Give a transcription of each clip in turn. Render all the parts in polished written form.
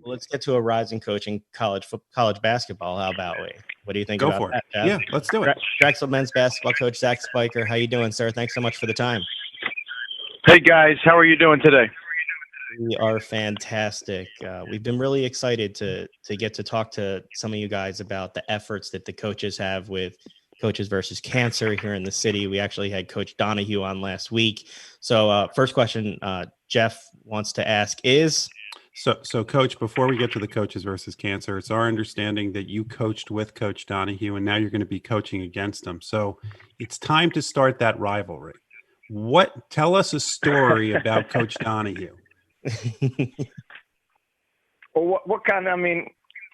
Well, let's get to a rising coach in college basketball. How about we? What do you think Go about for that, it. Jeff? Yeah, let's do it. Drexel men's basketball coach Zach Spiker. How you doing, sir? Thanks so much for the time. Hey guys, how are you doing today? We are fantastic. We've been really excited to get to talk to some of you guys about the efforts that the coaches have with Coaches versus Cancer here in the city. We actually had Coach Donahue on last week. So first question Jeff wants to ask is... So Coach, before we get to the Coaches versus Cancer, it's our understanding that you coached with Coach Donahue and now you're going to be coaching against him. So it's time to start that rivalry. Tell us a story about Coach Donahue. Well, what kind of, I mean,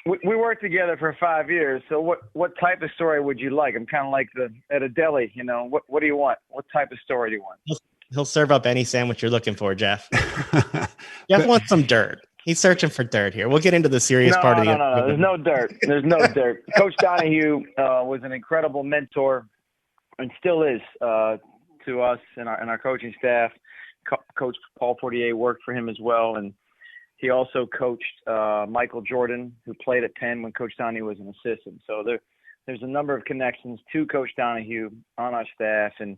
we worked together for 5 years. So what type of story would you like? I'm kind of like at a deli, you know, what do you want? What type of story do you want? He'll serve up any sandwich you're looking for, Jeff. Jeff wants some dirt. He's searching for dirt here. We'll get into the serious part of the No. There's no dirt. There's no dirt. Coach Donahue was an incredible mentor and still is to us and our coaching staff. Coach Paul Portier worked for him as well. And he also coached Michael Jordan, who played at Penn when Coach Donahue was an assistant. So there's a number of connections to Coach Donahue on our staff. And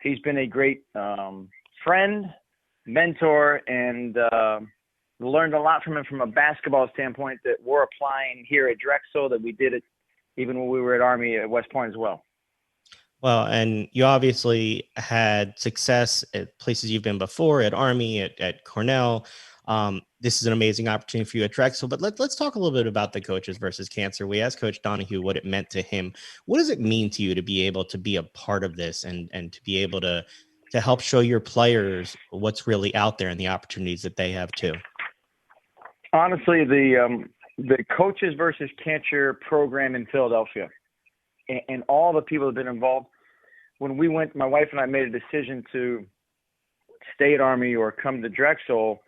he's been a great friend, mentor, and learned a lot from him from a basketball standpoint that we're applying here at Drexel, that we did it even when we were at Army at West Point as well. Well, and you obviously had success at places you've been before, at Army, at Cornell. This is an amazing opportunity for you at Drexel, but let's talk a little bit about the Coaches versus Cancer. We asked Coach Donahue what it meant to him. What does it mean to you to be able to be a part of this and to be able to help show your players what's really out there and the opportunities that they have too? Honestly, the Coaches versus Cancer program in Philadelphia and all the people that have been involved, when we went, my wife and I made a decision to stay at Army or come to Drexel,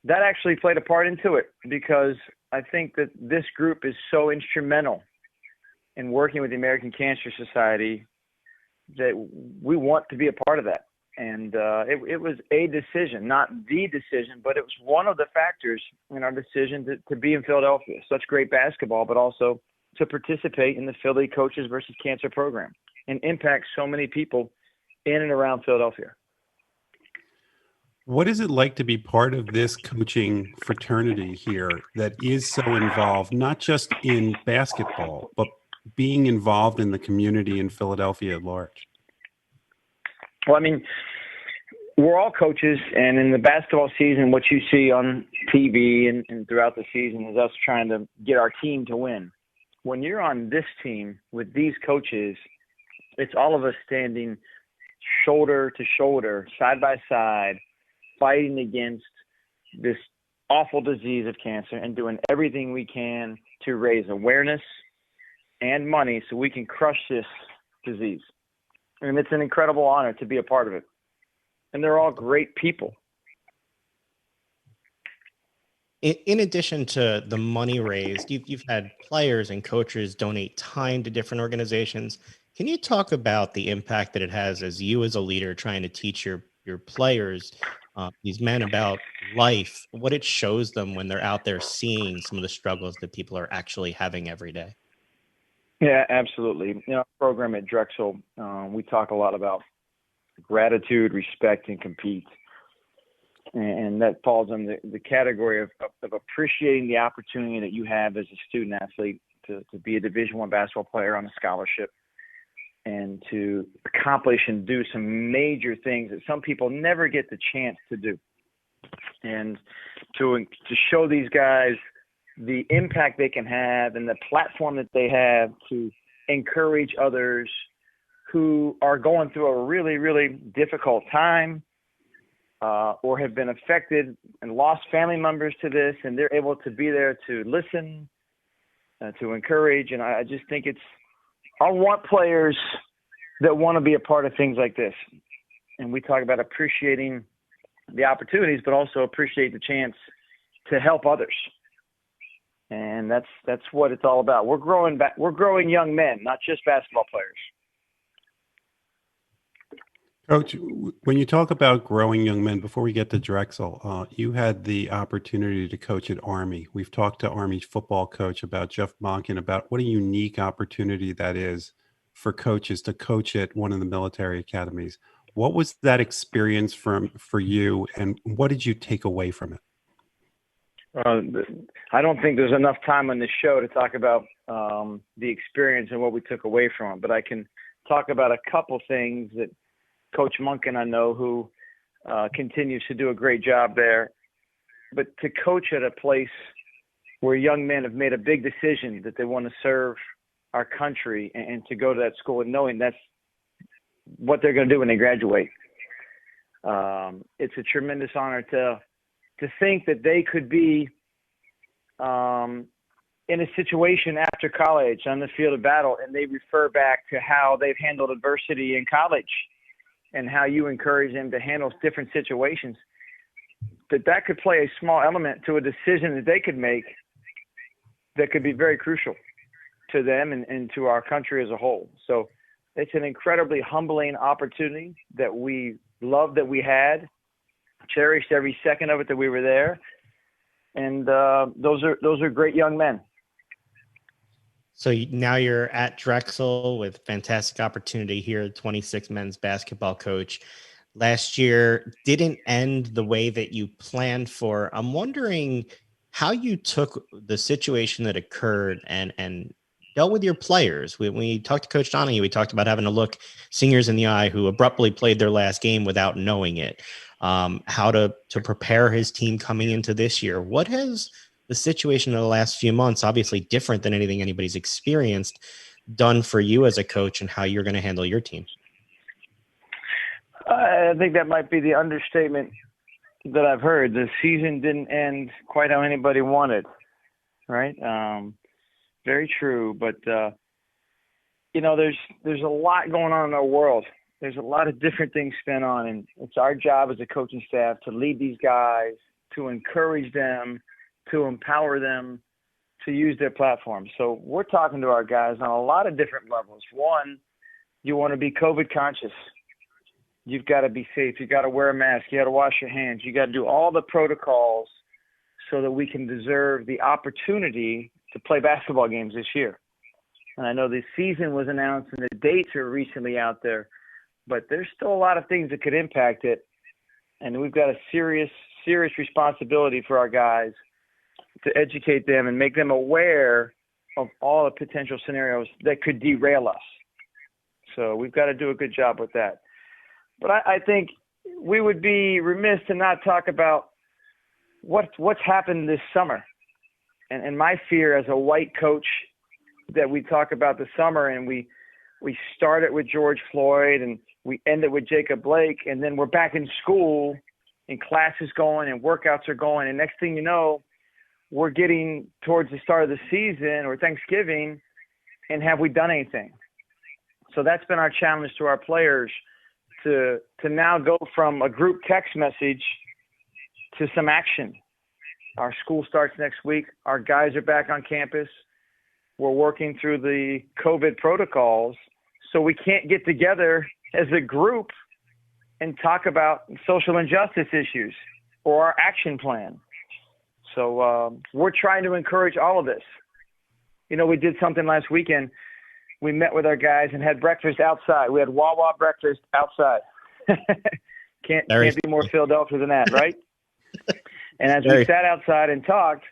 that actually played a part into it, because I think that this group is so instrumental in working with the American Cancer Society that we want to be a part of that. And it was a decision, not the decision, but it was one of the factors in our decision to be in Philadelphia. Such great basketball, but also to participate in the Philly Coaches versus Cancer program and impact so many people in and around Philadelphia. What is it like to be part of this coaching fraternity here that is so involved, not just in basketball, but being involved in the community in Philadelphia at large? Well, I mean, we're all coaches, and in the basketball season, what you see on TV and throughout the season is us trying to get our team to win. When you're on this team with these coaches, it's all of us standing shoulder to shoulder, side by side, fighting against this awful disease of cancer and doing everything we can to raise awareness and money so we can crush this disease. And it's an incredible honor to be a part of it. And they're all great people. In addition to the money raised, you've had players and coaches donate time to different organizations. Can you talk about the impact that it has as you as a leader trying to teach your players, these men, about life, what it shows them when they're out there seeing some of the struggles that people are actually having every day? Yeah, absolutely. You know, our program at Drexel, we talk a lot about gratitude, respect, and compete. And that falls in the category of appreciating the opportunity that you have as a student athlete to be a Division I basketball player on a scholarship and to accomplish and do some major things that some people never get the chance to do. And to show these guys the impact they can have and the platform that they have to encourage others who are going through a really, really difficult time, or have been affected and lost family members to this, and they're able to be there to listen, to encourage. And I just think I want players that want to be a part of things like this. And we talk about appreciating the opportunities, but also appreciate the chance to help others. And that's what it's all about. We're growing young men, not just basketball players. Coach, when you talk about growing young men, before we get to Drexel, you had the opportunity to coach at Army. We've talked to Army football coach about Jeff Monken about what a unique opportunity that is for coaches to coach at one of the military academies. What was that experience for you, and what did you take away from it? Uh, I don't think there's enough time on this show to talk about the experience and what we took away from it, but I can talk about a couple things that Coach Monken, I know, who continues to do a great job there. But to coach at a place where young men have made a big decision that they want to serve our country, and to go to that school and knowing that's what they're going to do when they graduate. It's a tremendous honor to think that they could be in a situation after college on the field of battle, and they refer back to how they've handled adversity in college and how you encourage them to handle different situations, that could play a small element to a decision that they could make that could be very crucial to them and to our country as a whole. So it's an incredibly humbling opportunity that we loved that we had, cherished every second of it that we were there. And those are great young men. So now you're at Drexel with fantastic opportunity here, 26 men's basketball coach. Last year didn't end the way that you planned for. I'm wondering how you took the situation that occurred and dealt with your players. When we talked to Coach Donahue, we talked about having to look seniors in the eye who abruptly played their last game without knowing it. How to prepare his team coming into this year. What has the situation in the last few months, obviously different than anything anybody's experienced, done for you as a coach and how you're going to handle your team? I think that might be the understatement that I've heard. The season didn't end quite how anybody wanted, right? Very true. But, there's a lot going on in our world. There's a lot of different things spin on, and it's our job as a coaching staff to lead these guys, to encourage them, to empower them to use their platform. So we're talking to our guys on a lot of different levels. One, you want to be COVID conscious. You've got to be safe. You got to wear a mask. You got to wash your hands. You got to do all the protocols so that we can deserve the opportunity to play basketball games this year. And I know the season was announced and the dates are recently out there, but there's still a lot of things that could impact it. And we've got a serious responsibility for our guys to educate them and make them aware of all the potential scenarios that could derail us. So we've got to do a good job with that. But I think we would be remiss to not talk about what's happened this summer. And my fear as a white coach that we talk about the summer, and we started with George Floyd and we ended with Jacob Blake, and then we're back in school and classes going and workouts are going, and next thing you know, we're getting towards the start of the season or Thanksgiving, and have we done anything? So that's been our challenge to our players, to now go from a group text message to some action. Our school starts next week. Our guys are back on campus. We're working through the COVID protocols, so we can't get together as a group and talk about social injustice issues or our action plan. So we're trying to encourage all of this. We did something last weekend. We met with our guys and had breakfast outside. We had Wawa breakfast outside. Can't be more Philadelphia than that, right? And as we sat outside and talked,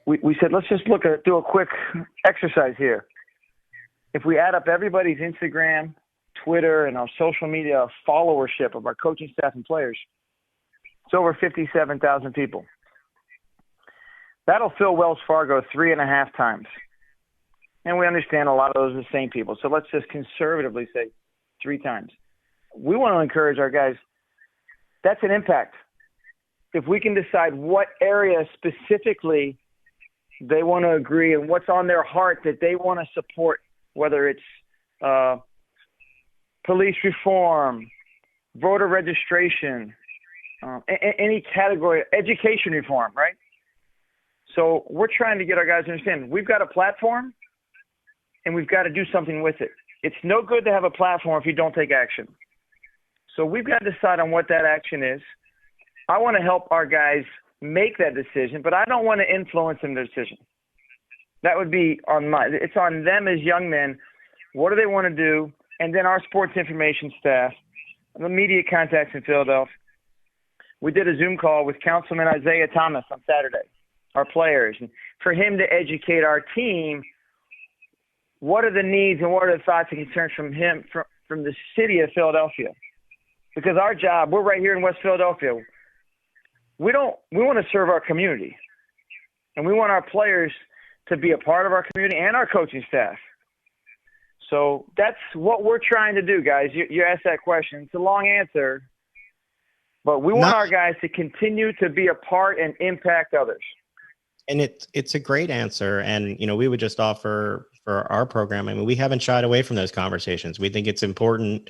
we said, let's just do a quick exercise here. If we add up everybody's Instagram, Twitter, and our social media followership of our coaching staff and players, it's over 57,000 people. That'll fill Wells Fargo 3.5 times. And we understand a lot of those are the same people. So let's just conservatively say 3 times. We want to encourage our guys. That's an impact. If we can decide what area specifically they want to agree and what's on their heart that they want to support, whether it's police reform, voter registration, any category, education reform, right? So we're trying to get our guys to understand we've got a platform and we've got to do something with it. It's no good to have a platform if you don't take action. So we've got to decide on what that action is. I want to help our guys make that decision, but I don't want to influence in their decision. That would be it's on them as young men. What do they want to do? And then our sports information staff, the media contacts in Philadelphia. We did a Zoom call with Councilman Isaiah Thomas on Saturday, our players, and for him to educate our team. What are the needs and what are the thoughts and concerns from him, from the city of Philadelphia? Because our job, we're right here in West Philadelphia. We want to serve our community, and we want our players to be a part of our community and our coaching staff. So that's what we're trying to do, guys. You asked that question. It's a long answer, but we want our guys to continue to be a part and impact others. And it's a great answer. And, we would just offer for our program, I mean, we haven't shied away from those conversations. We think it's important.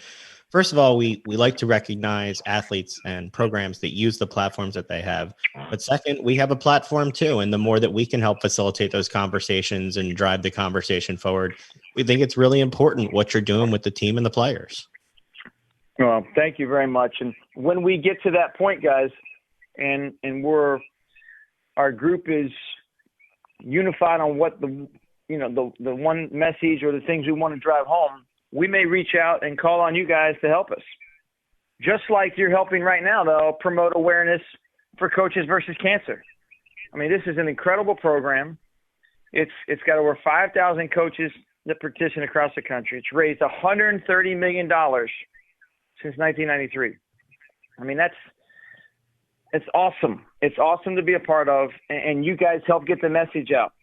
First of all, we like to recognize athletes and programs that use the platforms that they have. But second, we have a platform too. And the more that we can help facilitate those conversations and drive the conversation forward, we think it's really important what you're doing with the team and the players. Well, thank you very much. And when we get to that point, guys, and our group is unified on what the one message or the things we want to drive home, we may reach out and call on you guys to help us. Just like you're helping right now, though, promote awareness for Coaches versus Cancer. I mean, this is an incredible program. It's got over 5,000 coaches that petition across the country. It's raised $130 million since 1993. I mean, it's awesome. It's awesome to be a part of, and you guys help get the message out.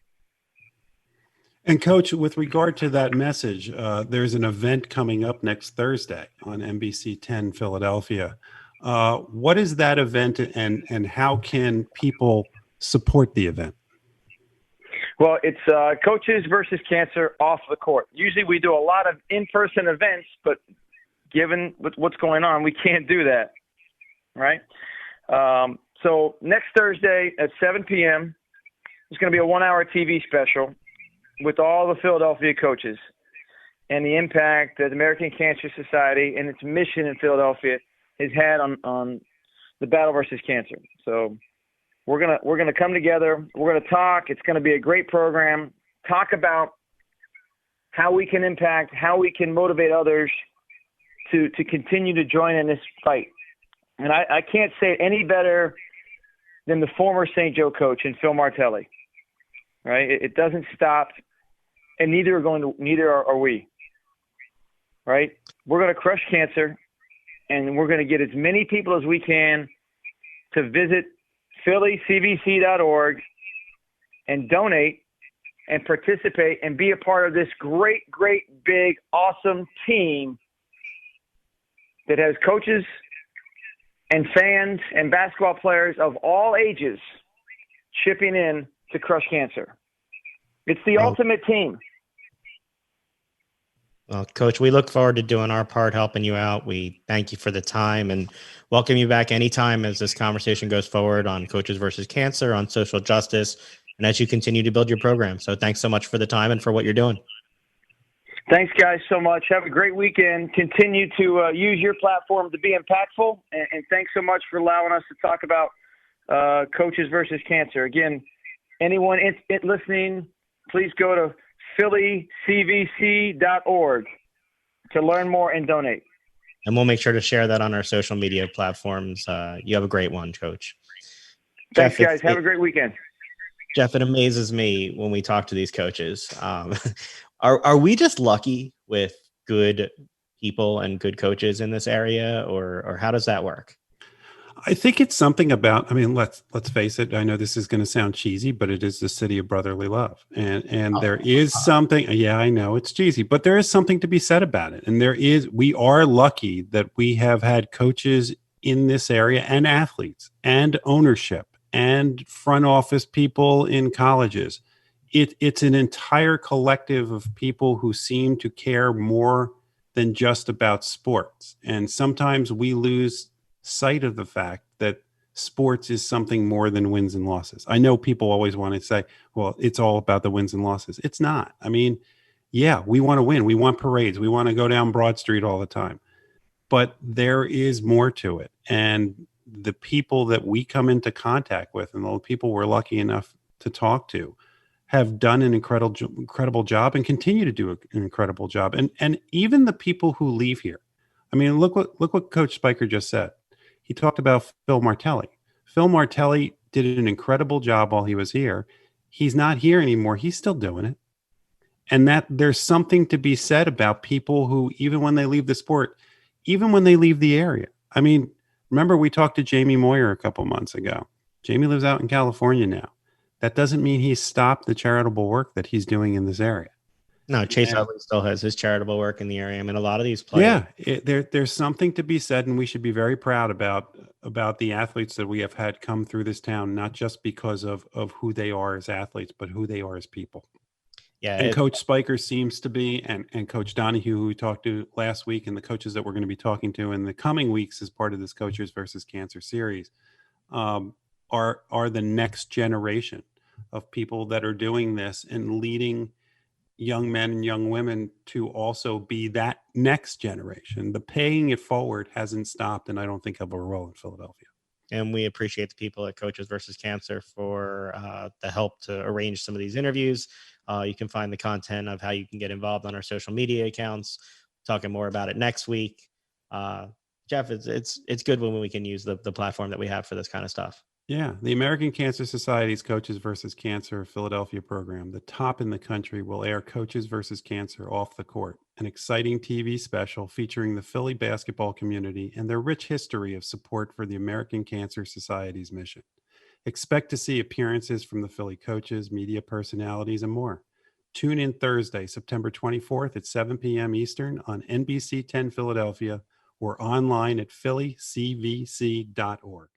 And Coach, with regard to that message, there's an event coming up next Thursday on NBC 10 Philadelphia. What is that event, and how can people support the event? Well, it's Coaches versus Cancer off the court. Usually we do a lot of in-person events, but given what's going on, we can't do that, right? So next Thursday at 7 p.m., it's going to be a 1-hour TV special with all the Philadelphia coaches and the impact that the American Cancer Society and its mission in Philadelphia has had on the battle versus cancer. So we're gonna come together. We're gonna talk. It's gonna be a great program. Talk about how we can impact, how we can motivate others to continue to join in this fight. And I can't say it any better than the former St. Joe coach and Phil Martelli. Right? It doesn't stop. And neither are we, right? We're going to crush cancer, and we're going to get as many people as we can to visit phillycvc.org and donate and participate and be a part of this great, big, awesome team that has coaches and fans and basketball players of all ages chipping in to crush cancer. It's the ultimate team. Well, Coach, we look forward to doing our part, helping you out. We thank you for the time and welcome you back anytime as this conversation goes forward on Coaches versus Cancer, on social justice, and as you continue to build your program. So thanks so much for the time and for what you're doing. Thanks, guys, so much. Have a great weekend. Continue to use your platform to be impactful, and thanks so much for allowing us to talk about Coaches versus Cancer. Again, anyone listening, please go to phillycvc.org to learn more and donate. And we'll make sure to share that on our social media platforms. You have a great one, Coach. Thanks, guys. Have a great weekend. Jeff, it amazes me when we talk to these coaches. Are we just lucky with good people and good coaches in this area, or how does that work? I think it's something about, I mean, let's face it. I know this is going to sound cheesy, but it is the city of brotherly love. And there is something, yeah, I know it's cheesy, but there is something to be said about it. And we are lucky that we have had coaches in this area and athletes and ownership and front office people in colleges. It's an entire collective of people who seem to care more than just about sports. And sometimes we lose sight of the fact that sports is something more than wins and losses. I know people always want to say, well, it's all about the wins and losses. It's not. I mean, yeah, we want to win. We want parades. We want to go down Broad Street all the time. but there is more to it. And the people that we come into contact with and the people we're lucky enough to talk to have done an incredible job and continue to do an incredible job. And even the people who leave here. I mean, look what Coach Spiker just said. He talked about Phil Martelli. Phil Martelli did an incredible job while he was here. He's not here anymore. He's still doing it. And that there's something to be said about people who, even when they leave the sport, even when they leave the area. I mean, remember we talked to Jamie Moyer a couple months ago. Jamie lives out in California now. That doesn't mean he's stopped the charitable work that he's doing in this area. No, Chase Utley still has his charitable work in the area. I mean, a lot of these players. Yeah, there's something to be said, and we should be very proud about the athletes that we have had come through this town, not just because of who they are as athletes, but who they are as people. Yeah, and Coach Spiker seems to be, and Coach Donahue, who we talked to last week, and the coaches that we're going to be talking to in the coming weeks as part of this Coaches versus Cancer series, are the next generation of people that are doing this and leading young men and young women to also be that next generation. The paying it forward hasn't stopped, and I don't think ever will in Philadelphia. And we appreciate the people at Coaches versus Cancer for the help to arrange some of these interviews. You can find the content of how you can get involved on our social media accounts. Talking more about it next week. Jeff, it's good when we can use the platform that we have for this kind of stuff. Yeah, the American Cancer Society's Coaches versus Cancer Philadelphia program, the top in the country, will air Coaches versus Cancer Off the Court, an exciting TV special featuring the Philly basketball community and their rich history of support for the American Cancer Society's mission. Expect to see appearances from the Philly coaches, media personalities, and more. Tune in Thursday, September 24th at 7 p.m. Eastern on NBC 10 Philadelphia or online at phillycvc.org.